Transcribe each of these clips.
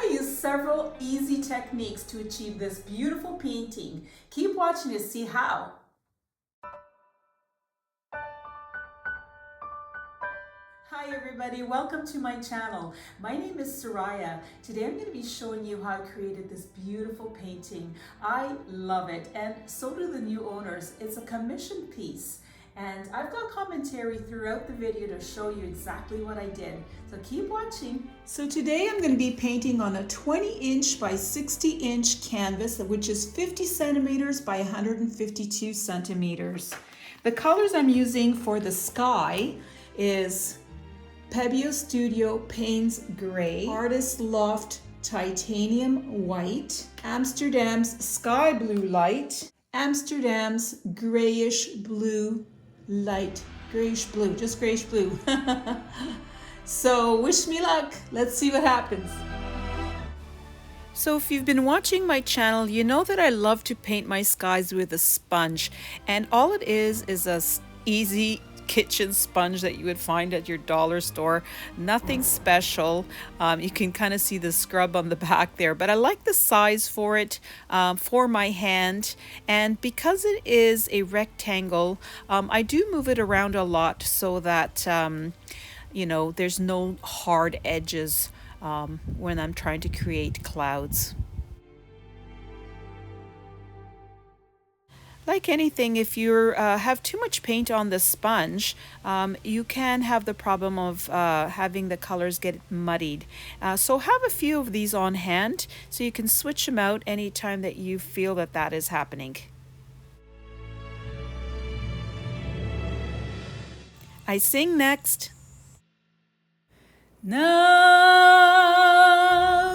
going to use several easy techniques to achieve this beautiful painting. Keep watching to see how. Hi everybody, welcome to my channel. My name is Soraya. Today I'm going to be showing you how I created this beautiful painting. I love it, and so do the new owners. It's a commission piece. And I've got commentary throughout the video to show you exactly what I did. So keep watching. So today I'm going to be painting on a 20-inch by 60-inch canvas, which is 50 centimeters by 152 centimeters. The colors I'm using for the sky is Pebeo Studio Payne's Gray, Artist Loft Titanium White, Amsterdam's Sky Blue Light, Amsterdam's Grayish Blue Light, grayish blue, just grayish blue. So wish me luck. Let's see what happens. So if you've been watching my channel, you know that I love to paint my skies with a sponge, and all it is a easy kitchen sponge that you would find at your dollar store. Nothing special. You can kind of see the scrub on the back there, but I like the size for it, for my hand, and because it is a rectangle, I do move it around a lot so that you know, there's no hard edges when I'm trying to create clouds. Like anything, if you have too much paint on the sponge, you can have the problem of having the colors get muddied. So have a few of these on hand so you can switch them out anytime that you feel that that is happening. I sing next. Now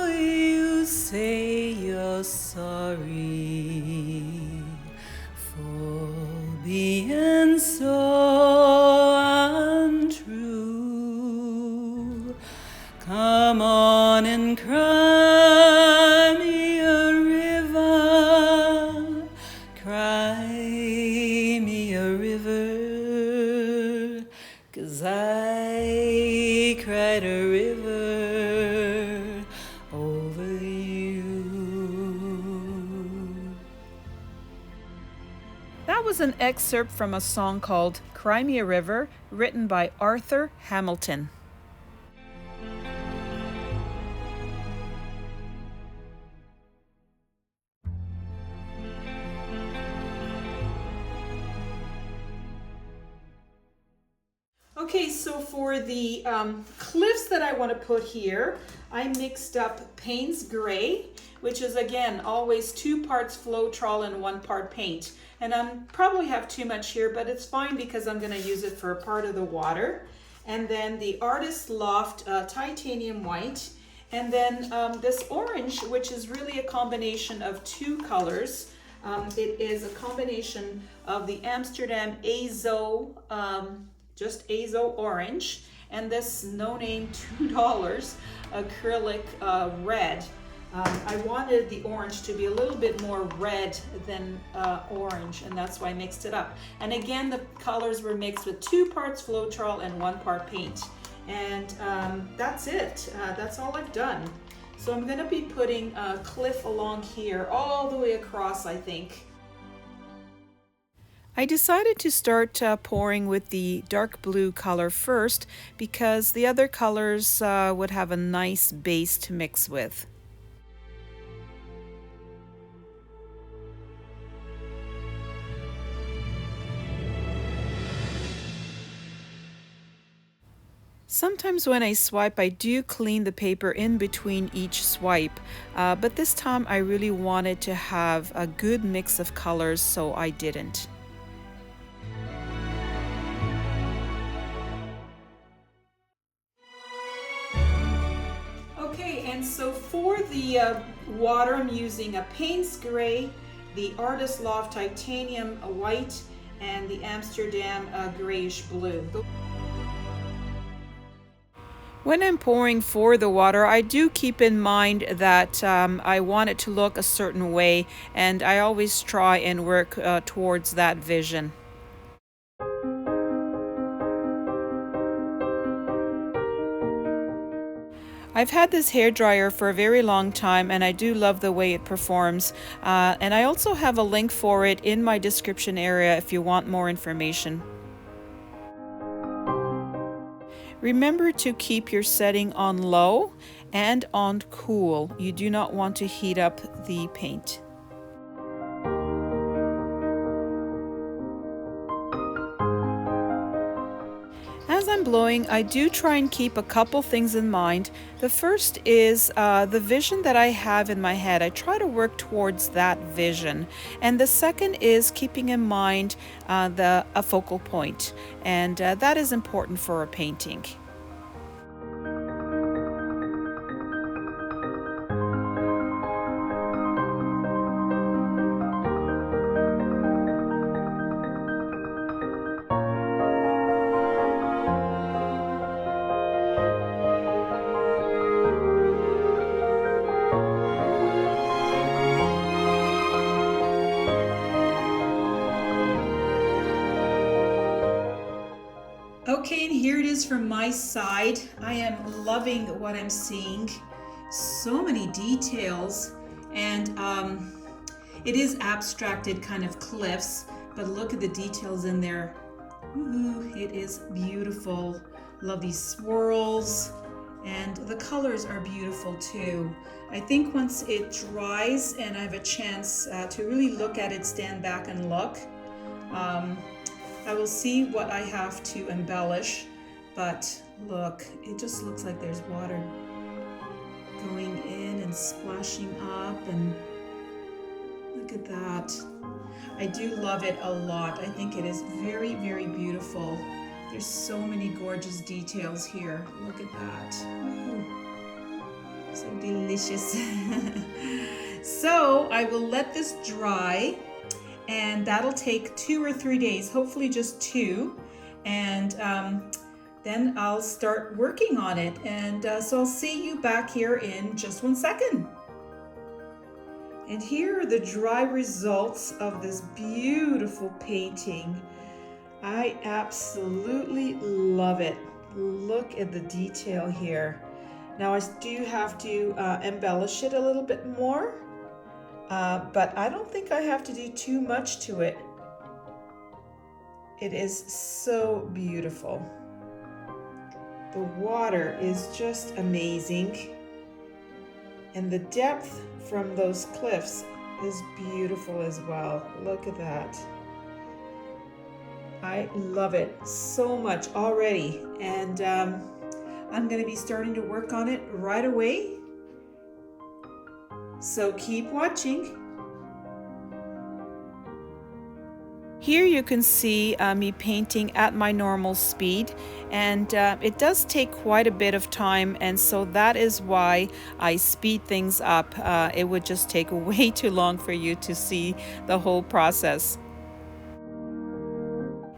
you say you're sorry for being so untrue. Come on and cry me a river, cry me a river, 'cause I cried a river over you. That was an excerpt from a song called Cry Me a River, written by Arthur Hamilton. Okay, so for the cliffs that I want to put here, I mixed up Payne's Gray, which is again always 2 parts Floetrol and 1 part paint. And I probably have too much here, but it's fine because I'm going to use it for a part of the water. And then the Artist Loft Titanium White. And then this orange, which is really a combination of 2 colors. It is a combination of the Amsterdam Azo, just Azo Orange, and this no-name $2 acrylic red. I wanted the orange to be a little bit more red than orange, and that's why I mixed it up. And again, the colors were mixed with 2 parts Floetrol and 1 part paint. And that's it. That's all I've done. So I'm going to be putting a cliff along here, all the way across, I think. I decided to start pouring with the dark blue color first because the other colors would have a nice base to mix with. Sometimes when I swipe, I do clean the paper in between each swipe, but this time I really wanted to have a good mix of colors, so I didn't. Okay, and so for the water, I'm using a Payne's Gray, the Artist Loft Titanium White, and the Amsterdam Grayish Blue. When I'm pouring for the water, I do keep in mind that I want it to look a certain way, and I always try and work towards that vision. I've had this hairdryer for a very long time and I do love the way it performs. And I also have a link for it in my description area if you want more information. Remember to keep your setting on low and on cool. You do not want to heat up the paint. As I'm blowing, I do try and keep a couple things in mind. The first is the vision that I have in my head. I try to work towards that vision. And the second is keeping in mind a focal point. And that is important for a painting. Okay, and here it is from my side. I am loving what I'm seeing. So many details, and it is abstracted kind of cliffs, but look at the details in there. Ooh, it is beautiful. Love these swirls, and the colors are beautiful too. I think once it dries and I have a chance to really look at it, stand back and look, I will see what I have to embellish, but look, it just looks like there's water going in and splashing up, and look at that. I do love it a lot. I think it is very, very beautiful. There's so many gorgeous details here. Look at that. Ooh, so delicious. So I will let this dry, and that'll take 2 or 3 days, hopefully just 2. And then I'll start working on it. And so I'll see you back here in just 1 second. And here are the dry results of this beautiful painting. I absolutely love it. Look at the detail here. Now I do have to embellish it a little bit more. But I don't think I have to do too much to it. It is so beautiful. The water is just amazing. And the depth from those cliffs is beautiful as well. Look at that. I love it so much already. And I'm going to be starting to work on it right away. So keep watching. Here you can see me painting at my normal speed, and it does take quite a bit of time, and so that is why I speed things up. It would just take way too long for you to see the whole process.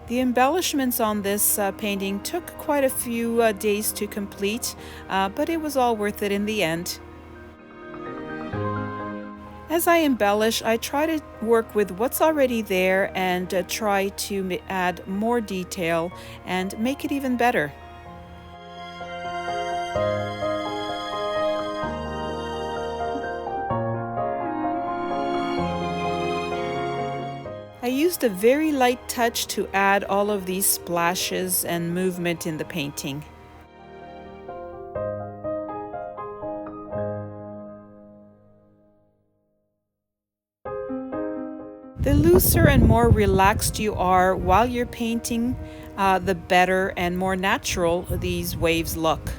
The embellishments on this painting took quite a few days to complete, but it was all worth it in the end. As I embellish, I try to work with what's already there and try to add more detail and make it even better. I used a very light touch to add all of these splashes and movement in the painting. The looser and more relaxed you are while you're painting, the better and more natural these waves look.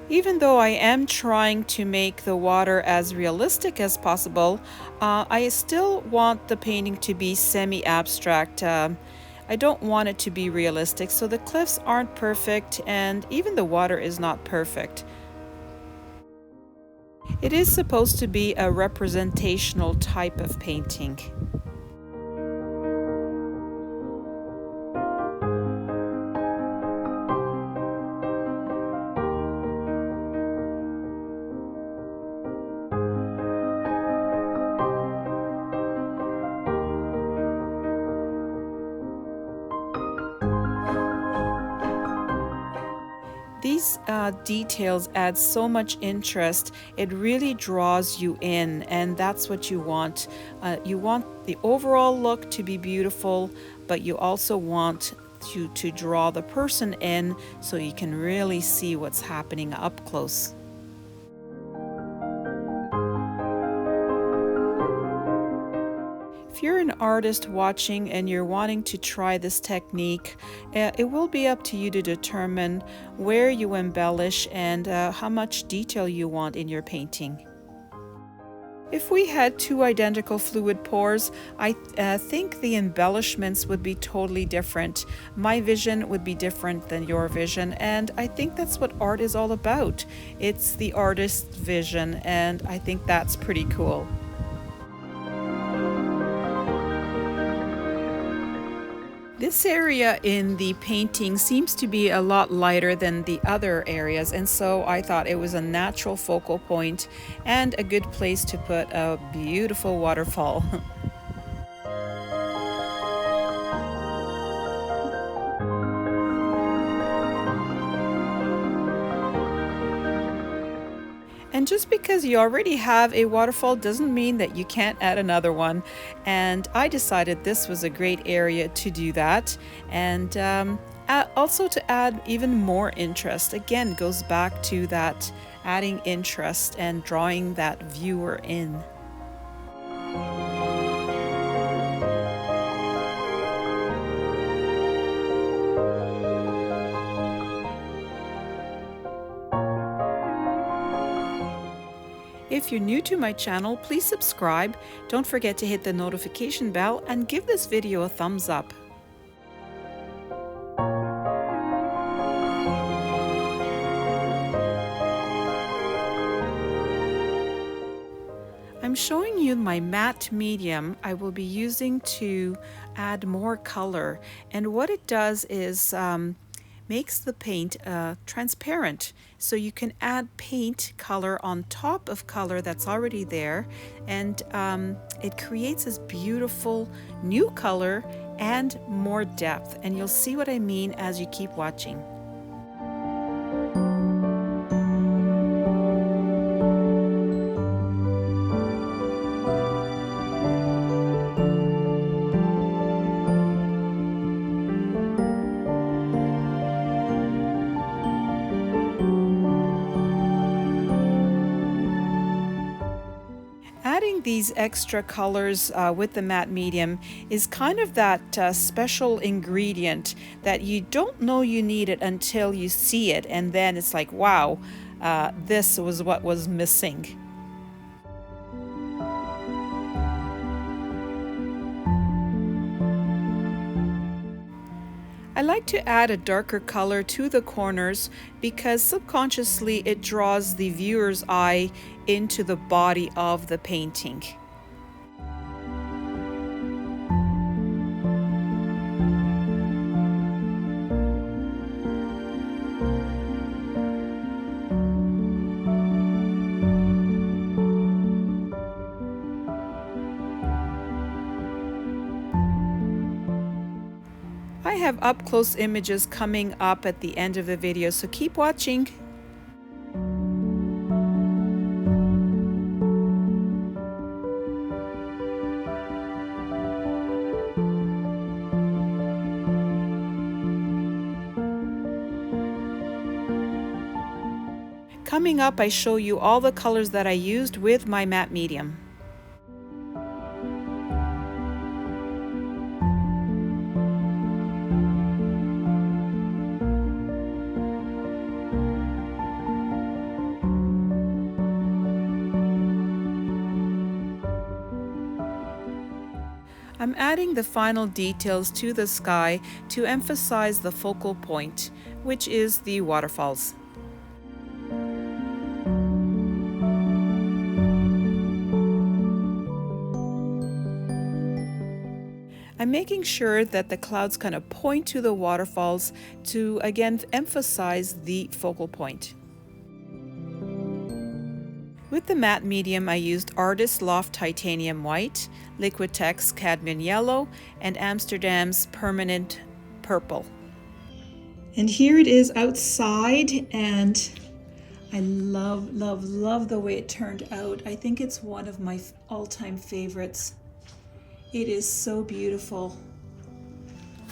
Even though I am trying to make the water as realistic as possible, I still want the painting to be semi-abstract. I don't want it to be realistic, so the cliffs aren't perfect and even the water is not perfect. It is supposed to be a representational type of painting. These details add so much interest. It really draws you in, and that's what you want. You want the overall look to be beautiful, but you also want to draw the person in so you can really see what's happening up close. If you're an artist watching and you're wanting to try this technique, it will be up to you to determine where you embellish and how much detail you want in your painting. If we had two identical fluid pours, I think the embellishments would be totally different. My vision would be different than your vision, and I think that's what art is all about. It's the artist's vision, and I think that's pretty cool. This area in the painting seems to be a lot lighter than the other areas, and so I thought it was a natural focal point and a good place to put a beautiful waterfall. And just because you already have a waterfall doesn't mean that you can't add another one. And I decided this was a great area to do that. And also to add even more interest. Again, goes back to that adding interest and drawing that viewer in. If you're new to my channel, please subscribe. Don't forget to hit the notification bell and give this video a thumbs up. I'm showing you my matte medium I will be using to add more color, and what it does is makes the paint transparent, so you can add paint color on top of color that's already there, and it creates this beautiful new color and more depth, and you'll see what I mean as you keep watching. Adding these extra colors with the matte medium is kind of that special ingredient that you don't know you need it until you see it, and then it's like, wow, this was what was missing. I like to add a darker color to the corners because subconsciously it draws the viewer's eye into the body of the painting. I have up-close images coming up at the end of the video, so keep watching. Coming up, I show you all the colors that I used with my matte medium. I'm adding the final details to the sky to emphasize the focal point, which is the waterfalls. I'm making sure that the clouds kind of point to the waterfalls to again emphasize the focal point. With the matte medium, I used Artist Loft Titanium White, Liquitex Cadmium Yellow, and Amsterdam's Permanent Purple. And here it is outside, and I love the way it turned out. I think it's one of my all-time favorites. It is so beautiful.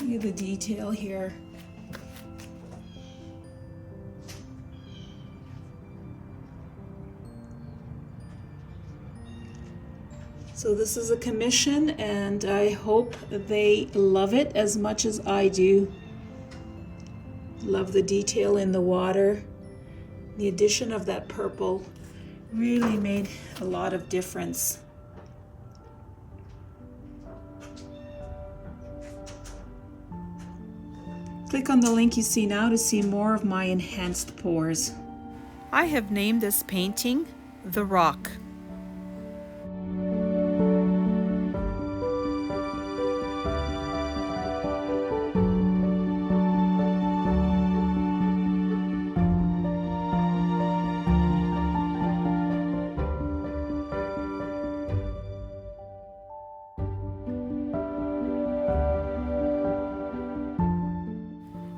Look at the detail here. So this is a commission, and I hope they love it as much as I do. Love the detail in the water. The addition of that purple really made a lot of difference. Click on the link you see now to see more of my enhanced pours. I have named this painting The Rock.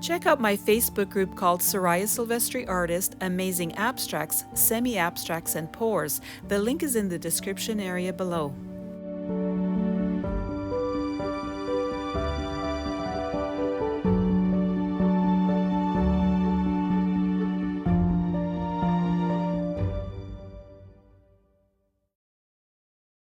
Check out my Facebook group called SorayaSilvestriArtist, Amazing Abstracts, Semi-Abstracts, and Pours. The link is in the description area below.